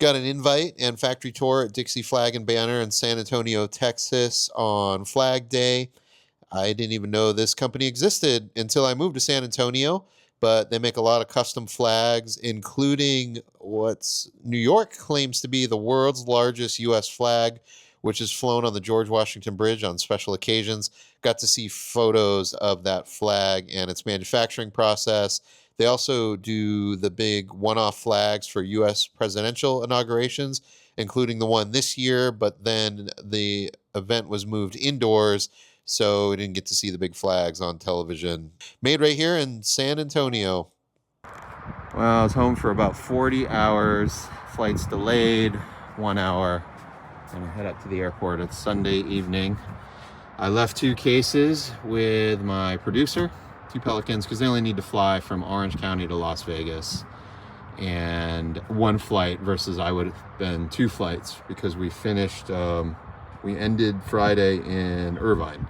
Got an invite and factory tour at Dixie Flag and Banner in San Antonio, Texas on Flag Day. I didn't even know this company existed until I moved to San Antonio, but they make a lot of custom flags, including what's New York claims to be the world's largest U.S. flag, which is flown on the George Washington Bridge on special occasions. Got to see photos of that flag and its manufacturing process. They also do the big one-off flags for U.S. presidential inaugurations, including the one this year, but then the event was moved indoors, so we didn't get to see the big flags on television. Made right here in San Antonio. Well, I was home for about 40 hours. Flight's delayed 1 hour. And I head up to the airport. It's Sunday evening. I left 2 cases with my producer, 2 Pelicans, because they only need to fly from Orange County to Las Vegas. And 1 flight versus I would have been 2 flights because we finished, we ended Friday in Irvine.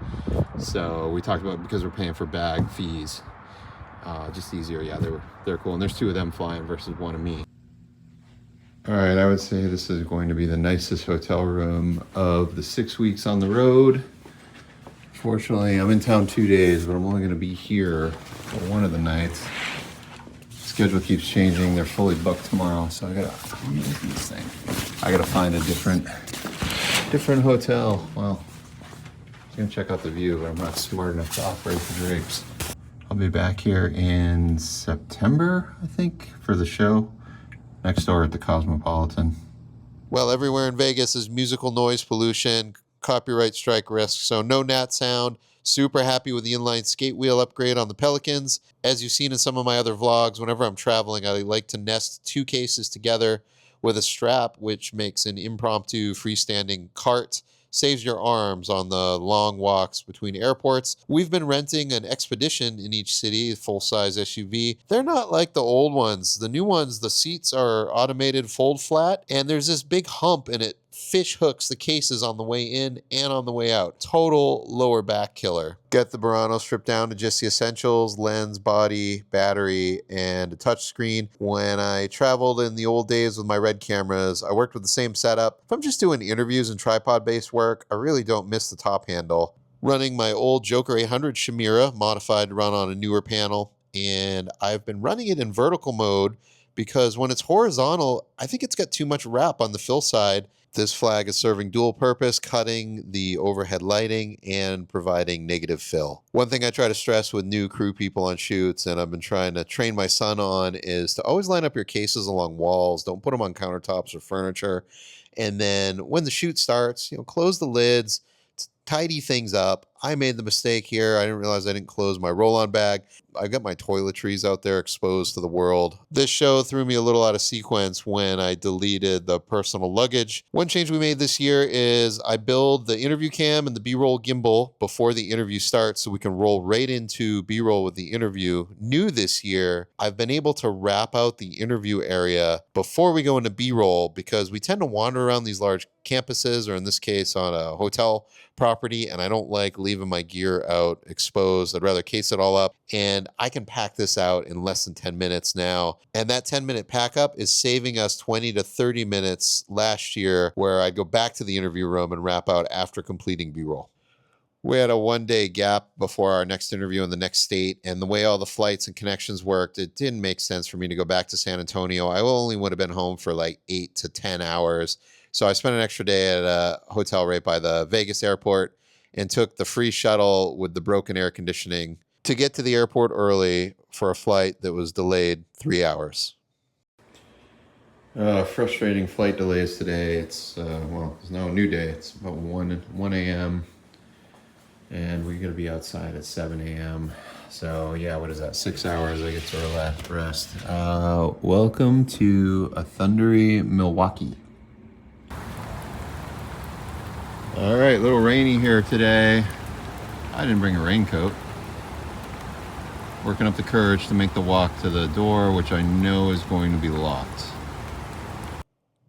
So we talked about because we're paying for bag fees. Just easier. Yeah, they're cool. And there's 2 of them flying versus 1 of me. All right, I would say this is going to be the nicest hotel room of the 6 weeks on the road. Fortunately, I'm in town 2 days, but I'm only going to be here for 1 of the nights. Schedule keeps changing. They're fully booked tomorrow, so I gotta find a different hotel. Well, I was gonna check out the view, but I'm not smart enough to operate the drapes. I'll be back here in September, I think, for the show next door at the Cosmopolitan. Well, everywhere in Vegas is musical noise pollution, copyright strike risk, so no nat sound. Super happy with the inline skate wheel upgrade on the Pelicans. As you've seen in some of my other vlogs, whenever I'm traveling, I like to nest 2 cases together with a strap, which makes an impromptu freestanding cart. Saves your arms on the long walks between airports. We've been renting an Expedition in each city, full-size SUV. They're not like the old ones. The new ones, the seats are automated fold flat, and there's this big hump, and it fish hooks the cases on the way in and on the way out. Total lower back killer. Get the Burano stripped down to just the essentials: lens, body, battery, and a touch screen. When I traveled in the old days with my Red cameras, I worked with the same setup. If I'm just doing interviews and tripod-based work, I really don't miss the top handle. Running my old Joker 800 Shimura, modified to run on a newer panel, and I've been running it in vertical mode because when it's horizontal, I think it's got too much wrap on the fill side. This flag is serving dual purpose, cutting the overhead lighting and providing negative fill. One thing I try to stress with new crew people on shoots, and I've been trying to train my son on, is to always line up your cases along walls. Don't put them on countertops or furniture. And then when the shoot starts, close the lids, tidy things up. I made the mistake here. I didn't realize I didn't close my roll-on bag. I got my toiletries out there exposed to the world. This show threw me a little out of sequence when I deleted the personal luggage. One change we made this year is I build the interview cam and the B-roll gimbal before the interview starts so we can roll right into B-roll with the interview. New this year, I've been able to wrap out the interview area before we go into B-roll because we tend to wander around these large campuses, or in this case on a hotel property, and I don't like leaving my gear out exposed. I'd rather case it all up, and I can pack this out in less than 10 minutes now. And that 10-minute pack up is saving us 20 to 30 minutes last year, where I'd go back to the interview room and wrap out after completing B-roll. We had a 1-day gap before our next interview in the next state, and the way all the flights and connections worked, it didn't make sense for me to go back to San Antonio. I only would have been home for like 8 to 10 hours. So I spent an extra day at a hotel right by the Vegas airport and took the free shuttle with the broken air conditioning to get to the airport early for a flight that was delayed 3 hours. Frustrating flight delays today. It's, it's no new day. It's about 1 a.m. and we're going to be outside at 7 a.m. So yeah, what is that? 6 hours I get to rest. Welcome to a thundery Milwaukee. All right, a little rainy here today. I didn't bring a raincoat. Working up the courage to make the walk to the door, which I know is going to be locked.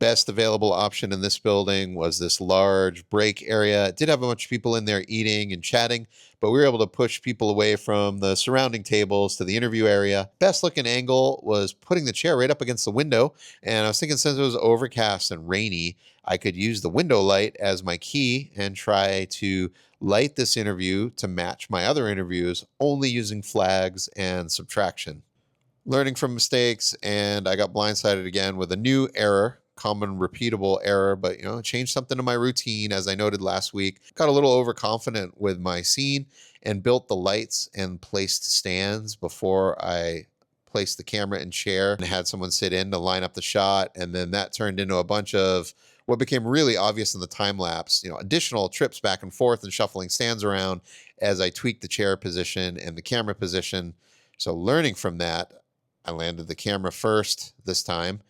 Best available option in this building was this large break area. It did have a bunch of people in there eating and chatting, but we were able to push people away from the surrounding tables to the interview area. Best looking angle was putting the chair right up against the window. And I was thinking, since it was overcast and rainy, I could use the window light as my key and try to light this interview to match my other interviews, only using flags and subtraction. Learning from mistakes, and I got blindsided again with a new error, common repeatable error, but it changed something in my routine. As I noted last week, got a little overconfident with my scene and built the lights and placed stands before I placed the camera and chair and had someone sit in to line up the shot. And then that turned into a bunch of what became really obvious in the time lapse, additional trips back and forth and shuffling stands around as I tweaked the chair position and the camera position. So learning from that, I landed the camera first this time.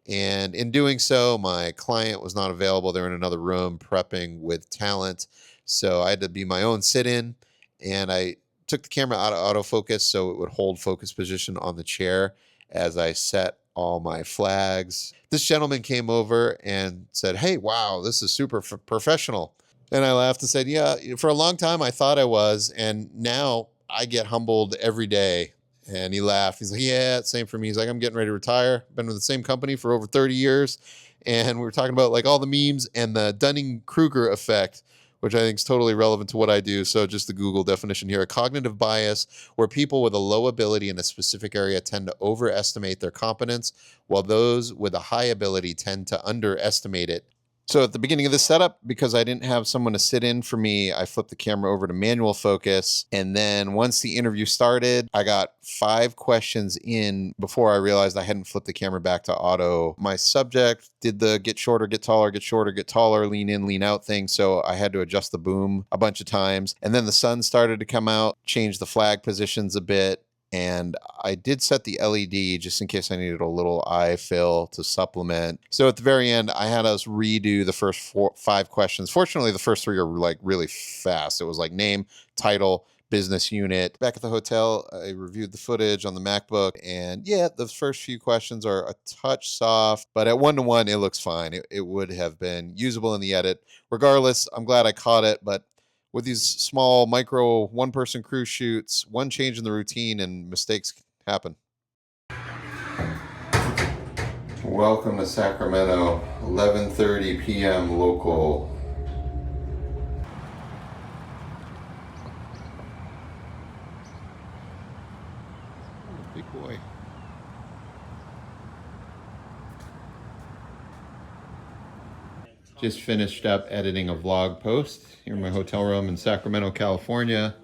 And in doing so, my client was not available. They're in another room prepping with talent. So I had to be my own sit-in, and I took the camera out of autofocus so it would hold focus position on the chair as I set all my flags. This gentleman came over and said, "Hey, wow, this is super professional." And I laughed and said, "Yeah, for a long time I thought I was, and now I get humbled every day." And he laughed. He's like, "Yeah, same for me." He's like, "I'm getting ready to retire. Been with the same company for over 30 years. And we were talking about like all the memes and the Dunning-Kruger effect, which I think is totally relevant to what I do. So just the Google definition here: a cognitive bias where people with a low ability in a specific area tend to overestimate their competence, while those with a high ability tend to underestimate it. So at the beginning of the setup, because I didn't have someone to sit in for me, I flipped the camera over to manual focus. And then once the interview started, I got 5 questions in before I realized I hadn't flipped the camera back to auto. My subject did the get shorter, get taller, get shorter, get taller, lean in, lean out thing. So I had to adjust the boom a bunch of times. And then the sun started to come out, change the flag positions a bit. And I did set the LED just in case I needed a little eye fill to supplement. So at the very end, I had us redo the first 5 questions. Fortunately, the first 3 are like really fast. It was like name, title, business unit. Back at the hotel, I reviewed the footage on the MacBook, and yeah, the first few questions are a touch soft, but at 1:1, it looks fine. It would have been usable in the edit. Regardless, I'm glad I caught it, but with these small micro one-person crew shoots, one change in the routine and mistakes happen. Welcome to Sacramento, 11:30 p.m. local. Oh, big boy. Just finished up editing a vlog post here in my hotel room in Sacramento, California.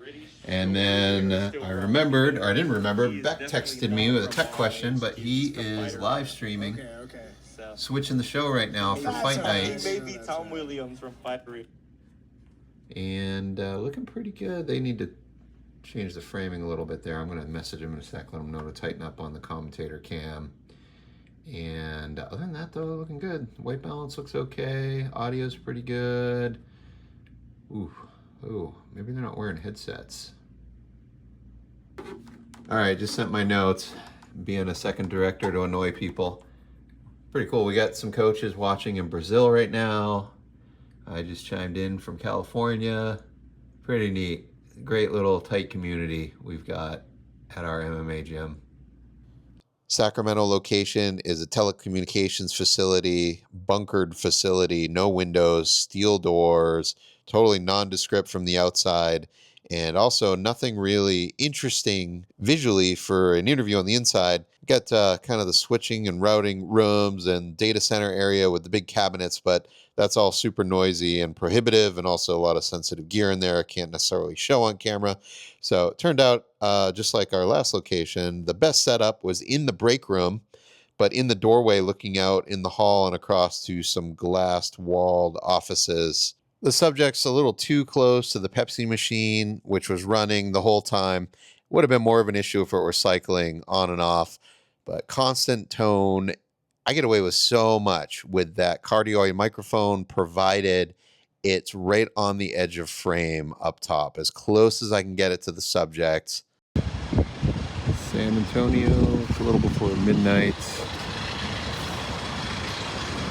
And then I remembered, or I didn't remember, Beck texted me with a tech question, but he is live streaming, switching the show right now for Fight Night. Tom Williams from Fight Night. And looking pretty good. They need to change the framing a little bit there. I'm going to message him in a sec, let him know to tighten up on the commentator cam. And other than that, though, looking good. White balance looks okay. Audio's pretty good. Ooh, maybe they're not wearing headsets. All right, just sent my notes. Being a second director to annoy people. Pretty cool. We got some coaches watching in Brazil right now. I just chimed in from California. Pretty neat. Great little tight community we've got at our MMA gym. Sacramento location is a telecommunications facility, bunkered facility, no windows, steel doors, totally nondescript from the outside, and also nothing really interesting visually for an interview on the inside. Got kind of the switching and routing rooms and data center area with the big cabinets, but that's all super noisy and prohibitive, and also a lot of sensitive gear in there I can't necessarily show on camera. So it turned out, just like our last location, the best setup was in the break room, but in the doorway looking out in the hall and across to some glass-walled offices. The subject's a little too close to the Pepsi machine, which was running the whole time. Would have been more of an issue if it were cycling on and off, but constant tone. I get away with so much with that cardioid microphone, provided it's right on the edge of frame up top, as close as I can get it to the subject. San Antonio, it's a little before midnight.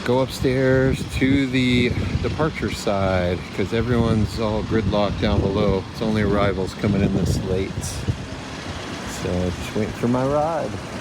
go upstairs to the departure side because everyone's all gridlocked down below. It's only arrivals coming in this late. So just waiting for my ride.